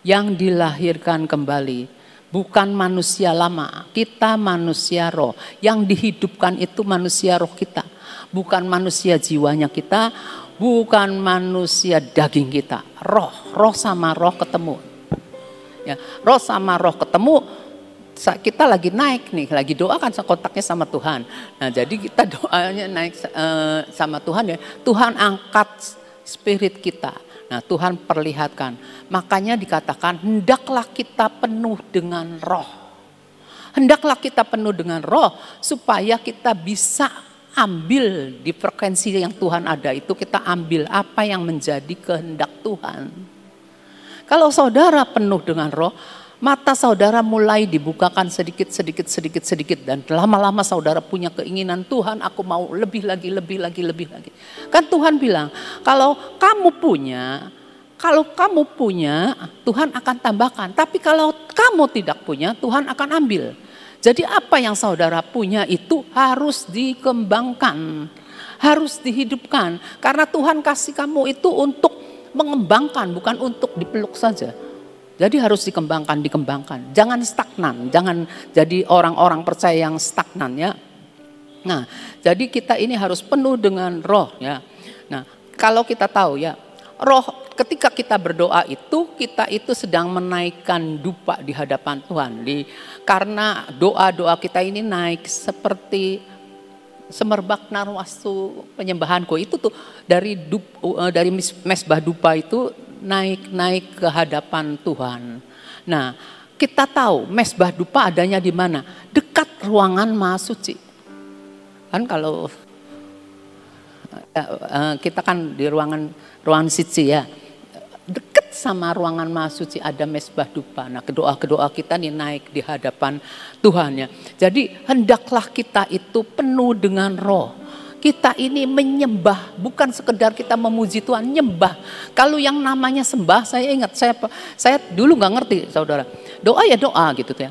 yang dilahirkan kembali. Bukan manusia lama, kita manusia roh. Yang dihidupkan itu manusia roh kita. Bukan manusia jiwanya kita, bukan manusia daging kita. Roh sama roh ketemu. Ya, roh sama roh ketemu. Kita lagi naik nih, lagi doa kan kontaknya sama Tuhan. Nah jadi kita doanya naik sama Tuhan ya. Tuhan angkat spirit kita. Nah Tuhan perlihatkan. Makanya dikatakan hendaklah kita penuh dengan roh. Hendaklah kita penuh dengan roh supaya kita bisa ambil di frekuensi yang Tuhan ada itu, kita ambil apa yang menjadi kehendak Tuhan. Kalau saudara penuh dengan roh, mata saudara mulai dibukakan sedikit dan lama-lama saudara punya keinginan, Tuhan aku mau lebih lagi. Kan Tuhan bilang, kalau kamu punya Kalau kamu punya, Tuhan akan tambahkan. Tapi kalau kamu tidak punya, Tuhan akan ambil. Jadi apa yang saudara punya itu harus dikembangkan. Harus dihidupkan. Karena Tuhan kasih kamu itu untuk mengembangkan, bukan untuk dipeluk saja. Jadi harus dikembangkan. Jangan stagnan, jangan jadi orang-orang percaya yang stagnan ya. Nah, jadi kita ini harus penuh dengan roh ya. Nah, kalau kita tahu ya, roh ketika kita berdoa itu, kita itu sedang menaikkan dupa di hadapan Tuhan. Karena doa-doa kita ini naik seperti semerbak narwastu penyembahanku itu tuh dari mesbah dupa itu naik ke hadapan Tuhan. Nah, kita tahu mesbah dupa adanya di mana? Dekat ruangan Maha Suci. Kan kalau kita kan di ruangan suci ya. Dekat sama ruangan Maha Suci ada mesbah dupa. Nah, kedua kita nih naik di hadapan Tuhan ya. Jadi hendaklah kita itu penuh dengan roh. Kita ini menyembah, bukan sekedar kita memuji Tuhan, nyembah. Kalau yang namanya sembah, saya ingat, saya dulu nggak ngerti, saudara. Doa ya doa gitu ya.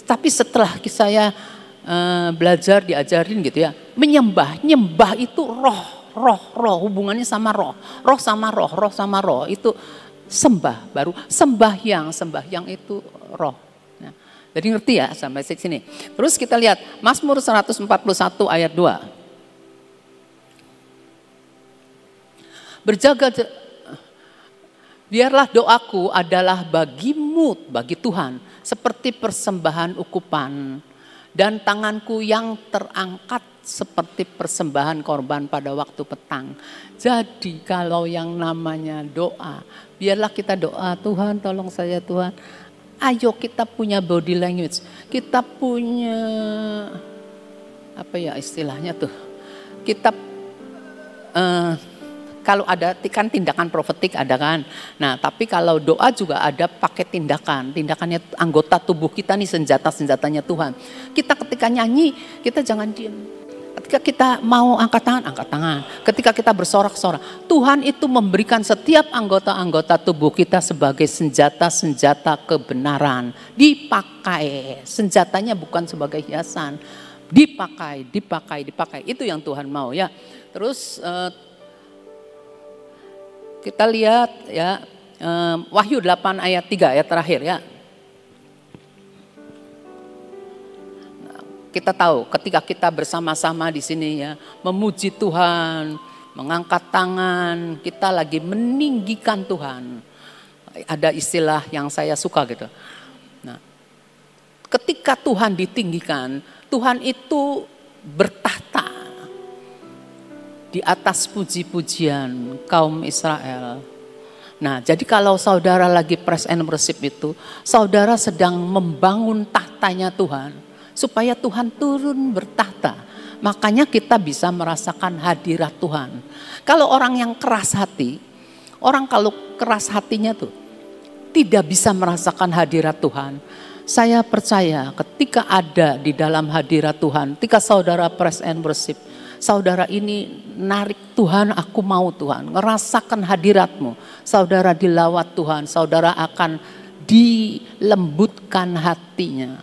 Tapi setelah saya belajar, diajarin gitu ya, nyembah itu roh, hubungannya sama roh sama roh itu sembah, baru sembahyang itu roh. Nah, jadi ngerti ya sampai sini. Terus kita lihat Mazmur 141 ayat 2. Berjaga, biarlah doaku adalah bagimu, bagi Tuhan, seperti persembahan ukupan, dan tanganku yang terangkat seperti persembahan korban pada waktu petang. Jadi kalau yang namanya doa, biarlah kita doa, Tuhan tolong saya Tuhan. Ayo kita punya body language, kita punya apa ya istilahnya tuh, kita kalau ada kan tindakan profetik ada kan. Nah, tapi kalau doa juga ada pakai tindakannya anggota tubuh kita nih, senjatanya Tuhan. Kita ketika nyanyi, kita jangan diam. Ketika kita mau angkat tangan. Ketika kita bersorak-sorak, Tuhan itu memberikan setiap anggota-anggota tubuh kita sebagai senjata-senjata kebenaran. Dipakai, senjatanya bukan sebagai hiasan. Dipakai. Itu yang Tuhan mau ya. Terus kita lihat ya Wahyu 8 ayat 3 ayat terakhir ya. Nah, kita tahu ketika kita bersama-sama di sini ya, memuji Tuhan, mengangkat tangan, kita lagi meninggikan Tuhan. Ada istilah yang saya suka gitu. Nah, ketika Tuhan ditinggikan, Tuhan itu bertahta di atas puji-pujian kaum Israel. Nah, jadi kalau saudara lagi praise and worship itu, saudara sedang membangun tahtanya Tuhan, supaya Tuhan turun bertahta. Makanya kita bisa merasakan hadirat Tuhan. Kalau orang yang keras hati, orang kalau keras hatinya tuh tidak bisa merasakan hadirat Tuhan. Saya percaya ketika ada di dalam hadirat Tuhan, ketika saudara praise and worship, saudara ini narik Tuhan, aku mau Tuhan, ngerasakan hadiratmu. Saudara dilawat Tuhan, saudara akan dilembutkan hatinya.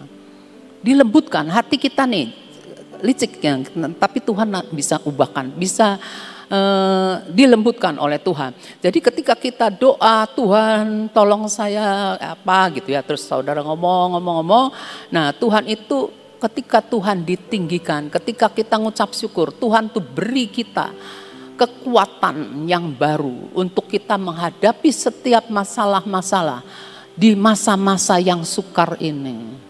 Dilembutkan hati kita nih, licik ya, tapi Tuhan bisa ubahkan, bisa dilembutkan oleh Tuhan. Jadi ketika kita doa, Tuhan tolong saya apa gitu ya, terus saudara ngomong, nah Tuhan itu ketika Tuhan ditinggikan, ketika kita ngucap syukur, Tuhan tuh beri kita kekuatan yang baru untuk kita menghadapi setiap masalah-masalah di masa-masa yang sukar ini.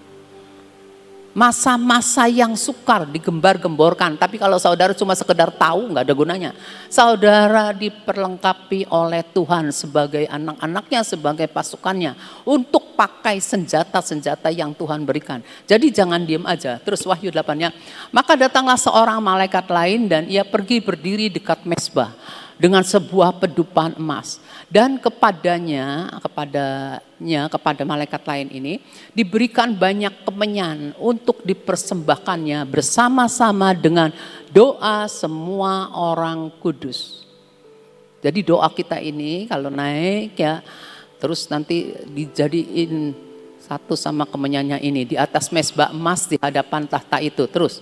Masa-masa yang sukar digembar-gemborkan, tapi kalau saudara cuma sekedar tahu nggak ada gunanya. Saudara diperlengkapi oleh Tuhan sebagai anak-anaknya, sebagai pasukannya untuk pakai senjata-senjata yang Tuhan berikan. Jadi jangan diem aja. Terus Wahyu 8-nya, maka datanglah seorang malaikat lain dan ia pergi berdiri dekat mesbah dengan sebuah pedupan emas, dan kepada malaikat lain ini diberikan banyak kemenyan untuk dipersembahkannya bersama-sama dengan doa semua orang kudus. Jadi doa kita ini kalau naik ya, terus nanti dijadiin satu sama kemenyannya ini di atas mezbah emas di hadapan tahta itu. Terus,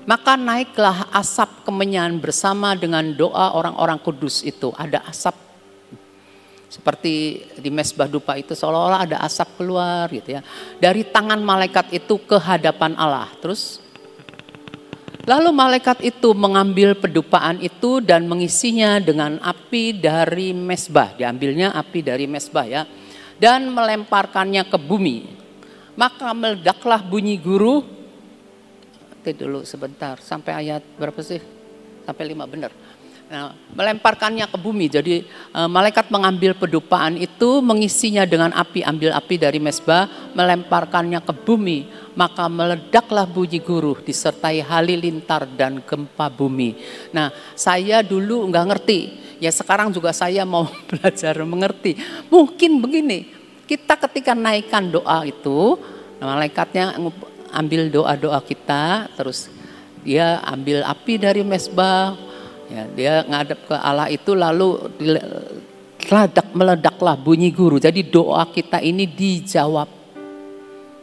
maka naiklah asap kemenyan bersama dengan doa orang-orang kudus itu. Ada asap seperti di mezbah dupa itu, seolah-olah ada asap keluar gitu ya, dari tangan malaikat itu ke hadapan Allah. Terus, lalu malaikat itu mengambil pedupaan itu dan mengisinya dengan api dari mezbah. Diambilnya api dari mezbah ya, dan melemparkannya ke bumi. Maka meledaklah bunyi guru. Nanti dulu sebentar, sampai ayat berapa sih? Sampai 5 benar. Nah, melemparkannya ke bumi. Jadi malaikat mengambil pedupaan itu, mengisinya dengan api, ambil api dari mezbah, melemparkannya ke bumi. Maka meledaklah bunyi guruh disertai halilintar dan gempa bumi. Nah, saya dulu nggak ngerti. Ya sekarang juga saya mau belajar mengerti. Mungkin begini, kita ketika naikkan doa itu, malaikatnya ambil doa-doa kita, terus dia ambil api dari mezbah, ya, dia ngadep ke Allah itu, lalu meledaklah bunyi guru. Jadi doa kita ini dijawab.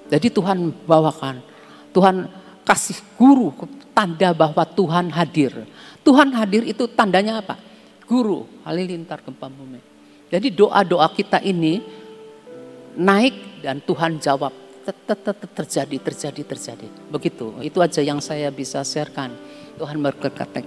Jadi Tuhan bawakan, Tuhan kasih guru tanda bahwa Tuhan hadir. Tuhan hadir itu tandanya apa? Guru, halilintar gempa bumi. Jadi doa-doa kita ini naik dan Tuhan jawab. Terjadi. Begitu, itu aja yang saya bisa sharekan. Tuhan berkati.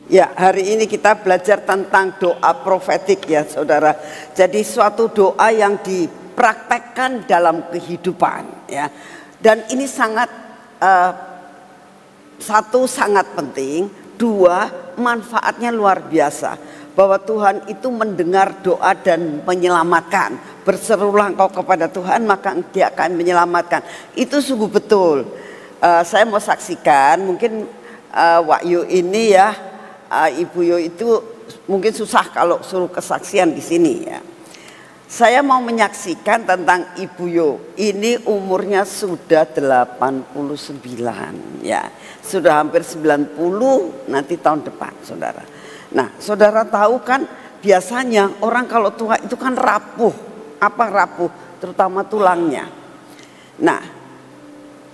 Ya, hari ini kita belajar tentang doa profetik ya saudara. Jadi suatu doa yang dipraktekkan dalam kehidupan ya. Dan ini sangat satu sangat penting, dua manfaatnya luar biasa. Bahwa Tuhan itu mendengar doa dan menyelamatkan. Berserulah engkau kepada Tuhan maka Dia akan menyelamatkan. Itu sungguh betul. Saya mau saksikan, mungkin Wahyu ini ya, Ibu Yo itu mungkin susah kalau suruh kesaksian di sini ya. Saya mau menyaksikan tentang Ibu Yo. Ini umurnya sudah 89 ya. Sudah hampir 90 nanti tahun depan saudara. Nah saudara tahu kan biasanya orang kalau tua itu kan rapuh. Apa rapuh? Terutama tulangnya. Nah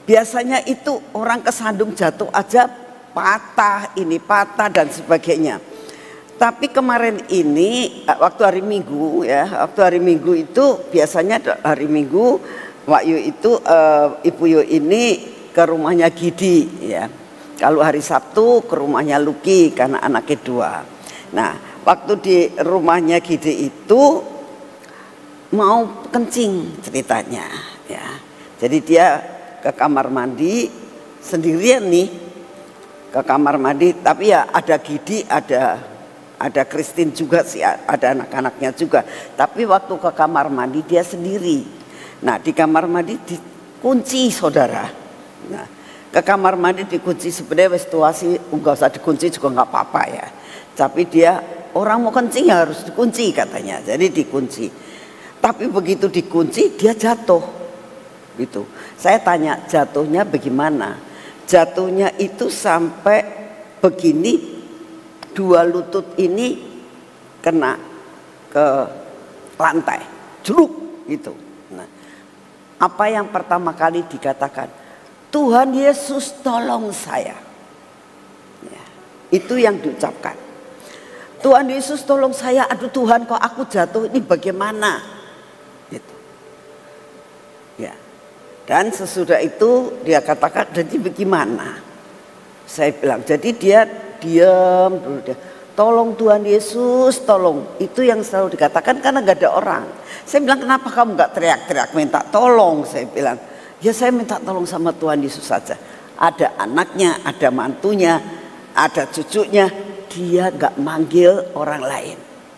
biasanya itu orang kesandung jatuh aja patah, ini patah dan sebagainya. Tapi kemarin ini waktu hari Minggu ya, waktu hari Minggu itu biasanya hari Minggu Wahyu itu Ibu Yo ini ke rumahnya Gidi ya. Kalau hari Sabtu ke rumahnya Luki karena anaknya 2. Nah waktu di rumahnya Gidi itu mau kencing ceritanya ya. Jadi dia ke kamar mandi sendirian nih, ke kamar mandi, tapi ya ada Gidi, ada Christine juga sih, ada anak-anaknya juga. Tapi waktu ke kamar mandi dia sendiri. Nah di kamar mandi dikunci saudara. Nah ke kamar mandi dikunci, sebenarnya situasi nggak usah dikunci juga nggak apa-apa ya. Tapi dia orang mau kencing ya harus dikunci katanya. Jadi dikunci. Tapi begitu dikunci dia jatuh. Gitu. Saya tanya jatuhnya bagaimana? Jatuhnya itu sampai begini, 2 lutut ini kena ke lantai, jeluk gitu. Nah, apa yang pertama kali dikatakan? Tuhan Yesus tolong saya. Ya, itu yang diucapkan. Tuhan Yesus tolong saya. Aduh Tuhan kok aku jatuh ini bagaimana? Gitu. Ya. Dan sesudah itu dia katakan jadi bagaimana? Saya bilang jadi dia diam dulu dia. Tolong Tuhan Yesus, tolong. Itu yang selalu dikatakan karena gak ada orang. Saya bilang kenapa kamu gak teriak-teriak minta tolong? Saya bilang ya saya minta tolong sama Tuhan Yesus saja. Ada anaknya, ada mantunya, ada cucunya. Dia gak manggil orang lain.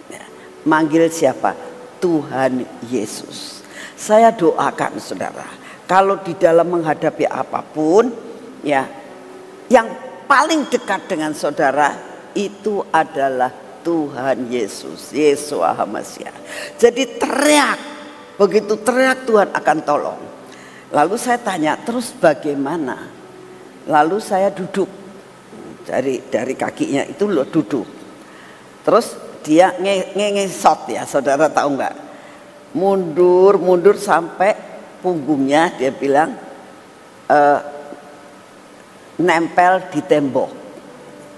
Ya. Manggil siapa? Tuhan Yesus. Saya doakan saudara. Kalau di dalam menghadapi apapun, ya, yang paling dekat dengan saudara itu adalah Tuhan Yesus. Yeshua HaMashiach. Jadi teriak. Begitu teriak Tuhan akan tolong. Lalu saya tanya, terus bagaimana? Lalu saya duduk. dari kakinya itu loh duduk. Terus dia ngesot ya, saudara tahu nggak? Mundur sampai punggungnya, dia bilang nempel di tembok.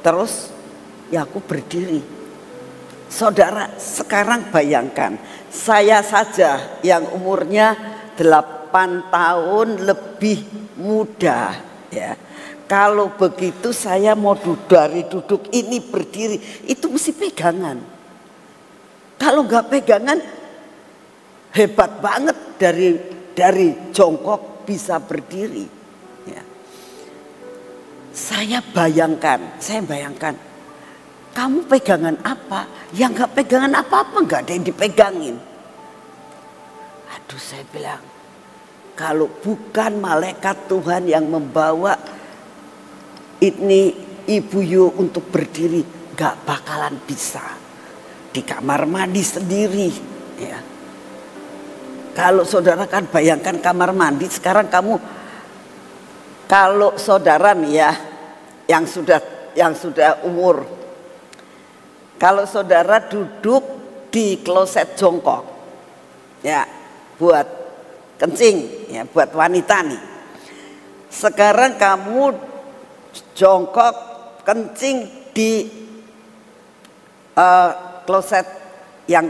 Terus ya aku berdiri. Saudara, sekarang bayangkan, saya saja yang umurnya 8 tahun lebih muda ya. Kalau begitu saya mau dari duduk ini berdiri, itu mesti pegangan. Kalau nggak pegangan, hebat banget dari jongkok bisa berdiri. Ya. Saya bayangkan, kamu pegangan apa? Yang nggak pegangan apa-apa, nggak ada yang dipegangin. Aduh, saya bilang, kalau bukan malaikat Tuhan yang membawa ini Ibu Yu untuk berdiri, gak bakalan bisa. Di kamar mandi sendiri ya. Kalau saudara kan bayangkan kamar mandi sekarang, kamu kalau saudara nih ya yang sudah umur, kalau saudara duduk di kloset jongkok ya buat kencing ya, buat wanita nih. Sekarang kamu jongkok kencing di kloset yang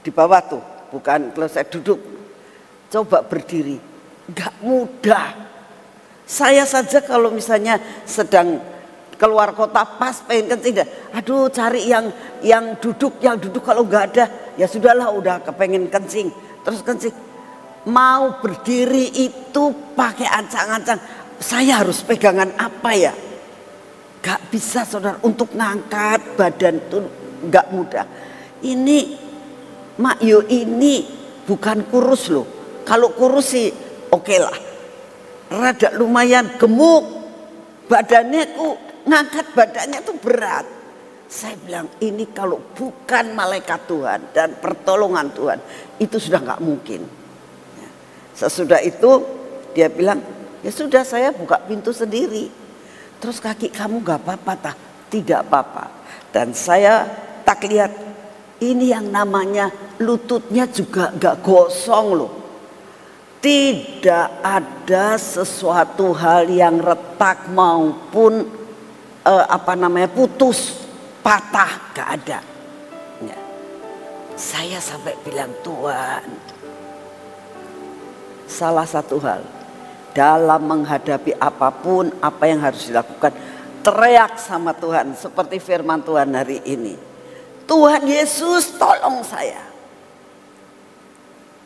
di bawah tuh, bukan kloset duduk. Coba berdiri, gak mudah. Saya saja kalau misalnya sedang keluar kota pas pengen kencing, aduh cari yang duduk kalau nggak ada ya sudahlah, udah kepengen kencing terus kencing. Mau berdiri itu pakai ancang-ancang. Saya harus pegangan apa ya? Gak bisa saudara, untuk ngangkat badan itu gak mudah. Ini Mak Yu ini bukan kurus loh. Kalau kurus sih oke lah, rada lumayan gemuk. Badannya ngangkat badannya tuh berat. Saya bilang ini kalau bukan malaikat Tuhan dan pertolongan Tuhan, itu sudah gak mungkin. Sesudah itu dia bilang, ya sudah, saya buka pintu sendiri. Terus kaki kamu gak apa-apa tak? Tidak apa-apa. Dan saya tak lihat, ini yang namanya lututnya juga gak gosong loh. Tidak ada sesuatu hal yang retak maupun putus, patah, gak ada. Ya. Saya sampai bilang, Tuhan, salah satu hal dalam menghadapi apapun, apa yang harus dilakukan, teriak sama Tuhan seperti firman Tuhan hari ini. Tuhan Yesus, tolong saya.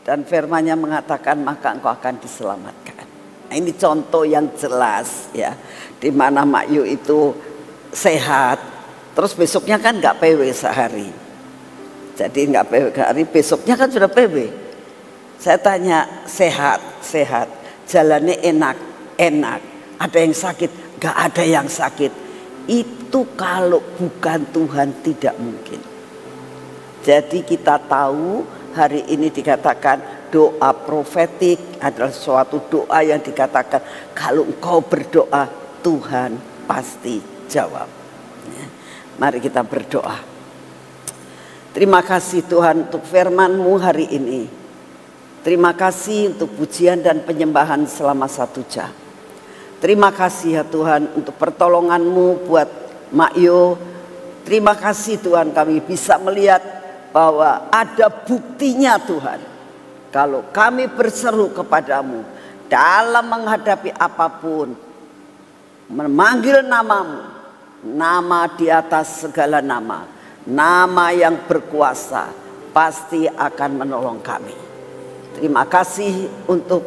Dan firman-Nya mengatakan, maka engkau akan diselamatkan. Nah, ini contoh yang jelas ya, di mana Mak Yu itu sehat, terus besoknya kan nggak PW sehari. Jadi nggak PW sehari, besoknya kan sudah PW. Saya tanya, sehat, jalannya enak, ada yang sakit, gak ada yang sakit. Itu kalau bukan Tuhan tidak mungkin. Jadi kita tahu hari ini dikatakan doa profetik adalah suatu doa yang dikatakan kalau engkau berdoa Tuhan pasti jawab. Mari kita berdoa. Terima kasih Tuhan untuk firman-Mu hari ini. Terima kasih untuk pujian dan penyembahan selama 1 jam. Terima kasih ya Tuhan untuk pertolongan-Mu buat Mak Yu. Terima kasih Tuhan, kami bisa melihat bahwa ada buktinya Tuhan. Kalau kami berseru kepadamu dalam menghadapi apapun, memanggil nama-Mu, nama di atas segala nama, nama yang berkuasa, pasti akan menolong kami. Terima kasih untuk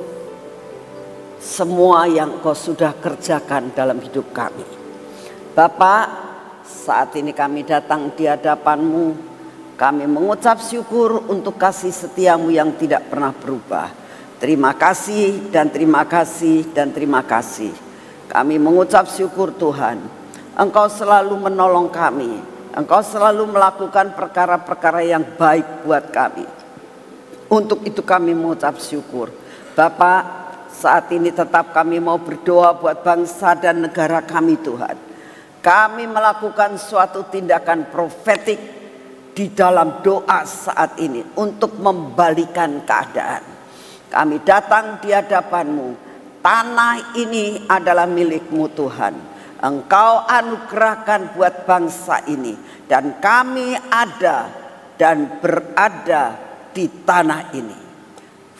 semua yang Kau sudah kerjakan dalam hidup kami. Bapak, saat ini kami datang di hadapan-Mu. Kami mengucap syukur untuk kasih setia-Mu yang tidak pernah berubah. Terima kasih dan terima kasih dan terima kasih. Kami mengucap syukur Tuhan. Engkau selalu menolong kami. Engkau selalu melakukan perkara-perkara yang baik buat kami. Untuk itu kami mengucap syukur. Bapak, saat ini tetap kami mau berdoa buat bangsa dan negara kami Tuhan. kami melakukan suatu tindakan profetik di dalam doa saat ini untuk membalikan keadaan. Kami datang di hadapan-Mu. Tanah ini adalah milik-Mu Tuhan. Engkau anugerahkan buat bangsa ini. Dan kami ada dan berada di tanah ini.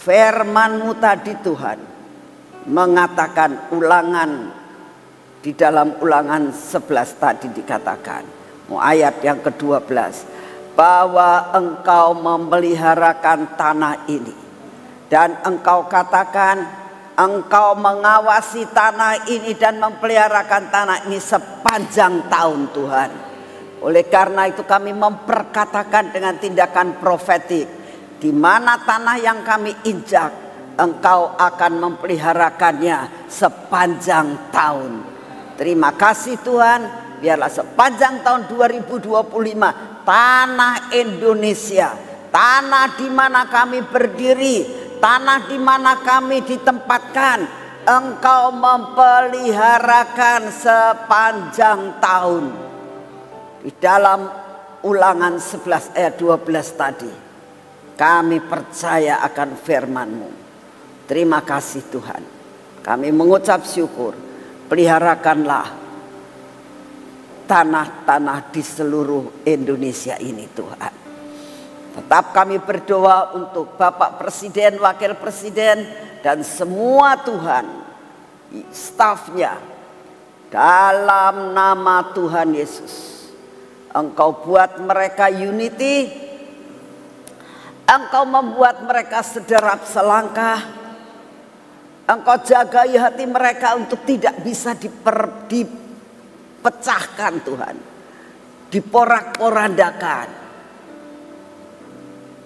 Firman-Mu tadi Tuhan mengatakan di dalam Ulangan 11 tadi dikatakan. Ayat yang ke-12. Bahwa Engkau memeliharakan tanah ini. Dan Engkau katakan Engkau mengawasi tanah ini dan memeliharakan tanah ini sepanjang tahun Tuhan. Oleh karena itu kami memperkatakan dengan tindakan profetik. Di mana tanah yang kami injak, Engkau akan memeliharakannya sepanjang tahun. Terima kasih Tuhan, biarlah sepanjang tahun 2025 tanah Indonesia, tanah di mana kami berdiri, tanah di mana kami ditempatkan, Engkau memeliharakan sepanjang tahun. Di dalam Ulangan 11 ayat 12 tadi, kami percaya akan firman-Mu. Terima kasih Tuhan. Kami mengucap syukur. Peliharakanlah tanah-tanah di seluruh Indonesia ini Tuhan. Tetap kami berdoa untuk Bapak Presiden, Wakil Presiden, dan semua Tuhan, stafnya. Dalam nama Tuhan Yesus. Engkau buat mereka unity. Engkau membuat mereka sederap selangkah. Engkau jagai hati mereka untuk tidak bisa dipecahkan Tuhan. Diporak-porandakan.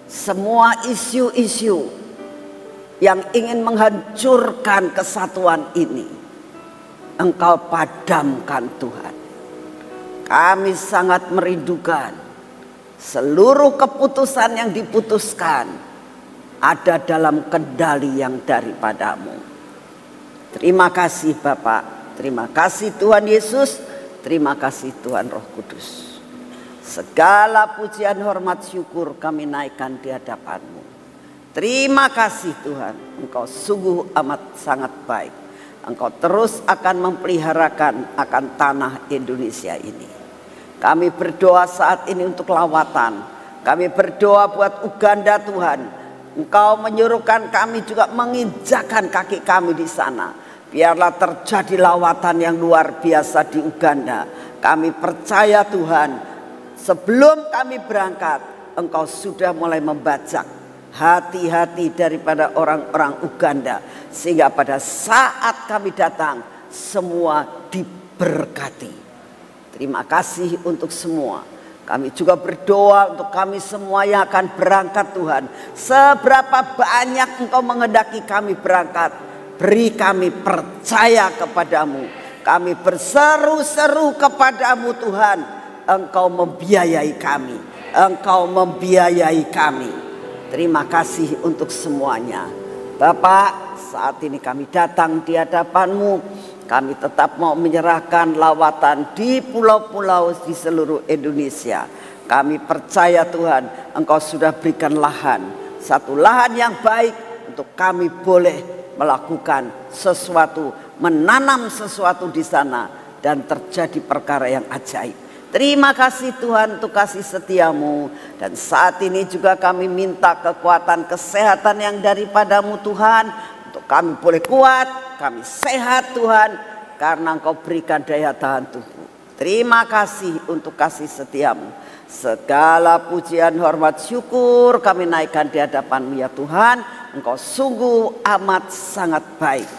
Semua isu-isu yang ingin menghancurkan kesatuan ini, Engkau padamkan Tuhan. Kami sangat merindukan seluruh keputusan yang diputuskan ada dalam kendali yang daripada-Mu. Terima kasih Bapak, terima kasih Tuhan Yesus, terima kasih Tuhan Roh Kudus. Segala pujian, hormat, syukur kami naikkan di hadapan-Mu. Terima kasih Tuhan, Engkau sungguh amat sangat baik. Engkau terus akan memeliharakan akan tanah Indonesia ini. Kami berdoa saat ini untuk lawatan. Kami berdoa buat Uganda Tuhan. Engkau menyuruhkan kami juga menginjakkan kaki kami di sana. Biarlah terjadi lawatan yang luar biasa di Uganda. Kami percaya Tuhan, sebelum kami berangkat, Engkau sudah mulai membajak hati-hati daripada orang-orang Uganda. Sehingga pada saat kami datang, semua diberkati. Terima kasih untuk semua. Kami juga berdoa untuk kami semua yang akan berangkat Tuhan. Seberapa banyak Engkau menghendaki kami berangkat, beri kami percaya kepadamu. Kami berseru-seru kepadamu Tuhan. Engkau membiayai kami. Engkau membiayai kami. Terima kasih untuk semuanya. Bapak, saat ini kami datang di hadapan-Mu. Kami tetap mau menyerahkan lawatan di pulau-pulau di seluruh Indonesia. Kami percaya Tuhan, Engkau sudah berikan lahan. Satu lahan yang baik untuk kami boleh melakukan sesuatu, menanam sesuatu di sana. Dan terjadi perkara yang ajaib. Terima kasih Tuhan untuk kasih setiamu. Dan saat ini juga kami minta kekuatan kesehatan yang daripada-Mu Tuhan. Untuk kami boleh kuat, kami sehat Tuhan, karena Engkau berikan daya tahan tubuh. Terima kasih untuk kasih setiamu. Segala pujian, hormat, syukur kami naikkan di hadapan-Mu ya Tuhan. Engkau sungguh amat sangat baik.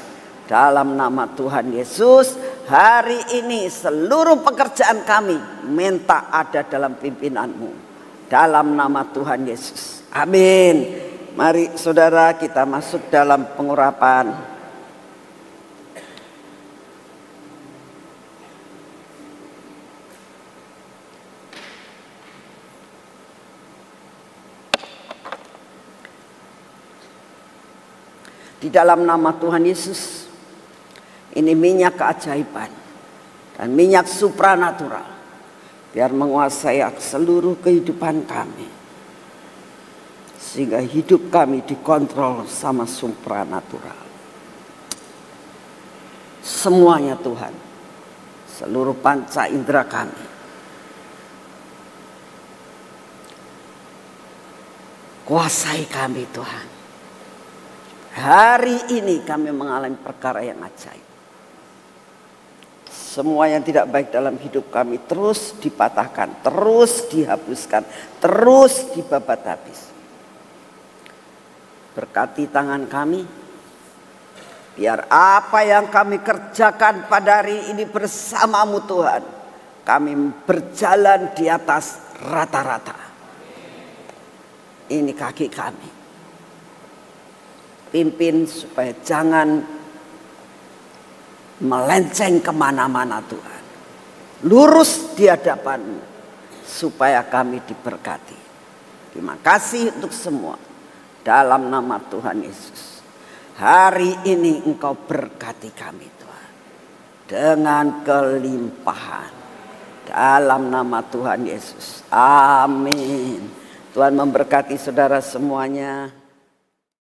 Dalam nama Tuhan Yesus, hari ini seluruh pekerjaan kami minta ada dalam pimpinan-Mu. Dalam nama Tuhan Yesus. Amin. Mari saudara kita masuk dalam pengurapan. Di dalam nama Tuhan Yesus, ini minyak keajaiban. dan minyak supranatural biar menguasai seluruh kehidupan kami, sehingga hidup kami dikontrol sama supranatural. Semuanya Tuhan, seluruh panca indera kami, kuasai kami Tuhan. Hari ini kami mengalami perkara yang ajaib. Semua yang tidak baik dalam hidup kami terus dipatahkan, terus dihapuskan, terus dibabat habis. Berkati tangan kami, biar apa yang kami kerjakan pada hari ini bersamamu Tuhan, kami berjalan di atas rata-rata. Ini kaki kami, pimpin supaya jangan melenceng kemana-mana Tuhan. Lurus di hadapan-Mu supaya kami diberkati. Terima kasih untuk semua. Dalam nama Tuhan Yesus. Hari ini Engkau berkati kami Tuhan. Dengan kelimpahan. Dalam nama Tuhan Yesus. Amin. Tuhan memberkati saudara semuanya.